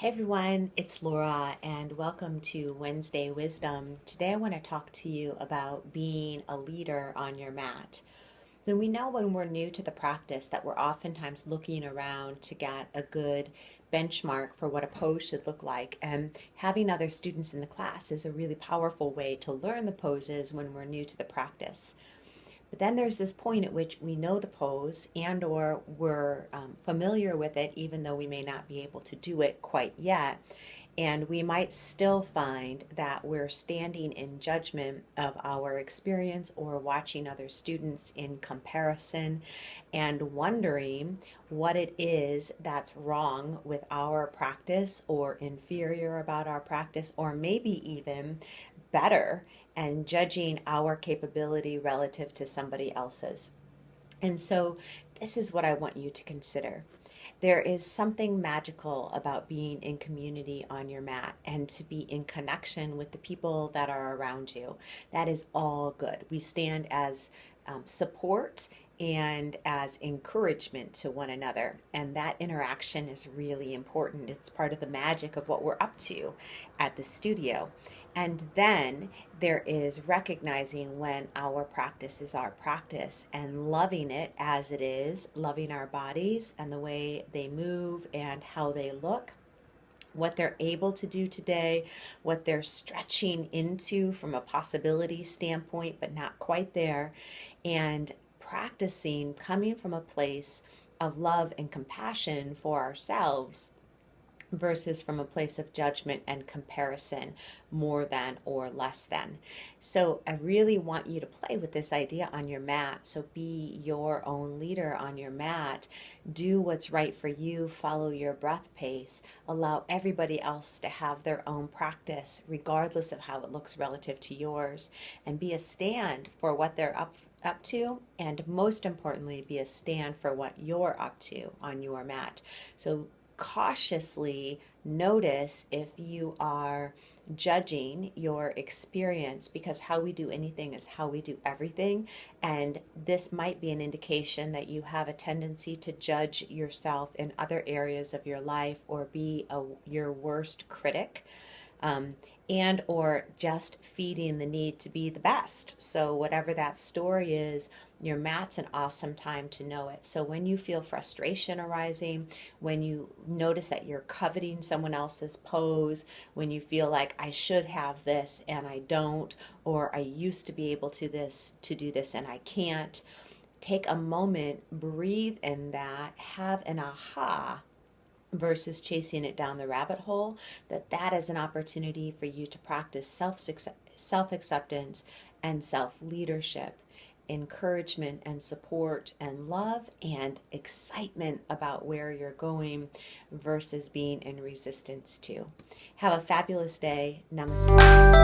Hey everyone, it's Laura and welcome to Wednesday Wisdom. Today I want to talk to you about being a leader on your mat. So we know when we're new to the practice that we're oftentimes looking around to get a good benchmark for what a pose should look like, and having other students in the class is a really powerful way to learn the poses when we're new to the practice. But then there's this point at which we know the pose and or we're familiar with it even though we may not be able to do it quite yet. And we might still find that we're standing in judgment of our experience or watching other students in comparison and wondering what it is that's wrong with our practice or inferior about our practice, or maybe even better, and judging our capability relative to somebody else's. And so, this is what I want you to consider. There is something magical about being in community on your mat and to be in connection with the people that are around you. That is all good. We stand as support and as encouragement to one another. And that interaction is really important. It's part of the magic of what we're up to at the studio. And then there is recognizing when our practice is our practice and loving it as it is, loving our bodies and the way they move and how they look, what they're able to do today, what they're stretching into from a possibility standpoint, but not quite there, and practicing coming from a place of love and compassion for ourselves versus from a place of judgment and comparison, more than or less than. So I really want you to play with this idea on your mat. So be your own leader on your mat. Do what's right for you. Follow your breath pace. Allow everybody else to have their own practice, regardless of how it looks relative to yours. And be a stand for what they're up to, and most importantly, be a stand for what you're up to on your mat. So cautiously notice if you are judging your experience, because how we do anything is how we do everything. And this might be an indication that you have a tendency to judge yourself in other areas of your life or be your worst critic. And or just feeding the need to be the best. So whatever that story is, your mat's an awesome time to know it. So when you feel frustration arising, when you notice that you're coveting someone else's pose, when you feel like I should have this and I don't, or I used to be able to do this and I can't, take a moment, breathe in that, have an aha versus chasing it down the rabbit hole. That is an opportunity for you to practice self-acceptance and self-leadership, encouragement and support and love and excitement about where you're going versus being in resistance to. Have a fabulous day. Namaste.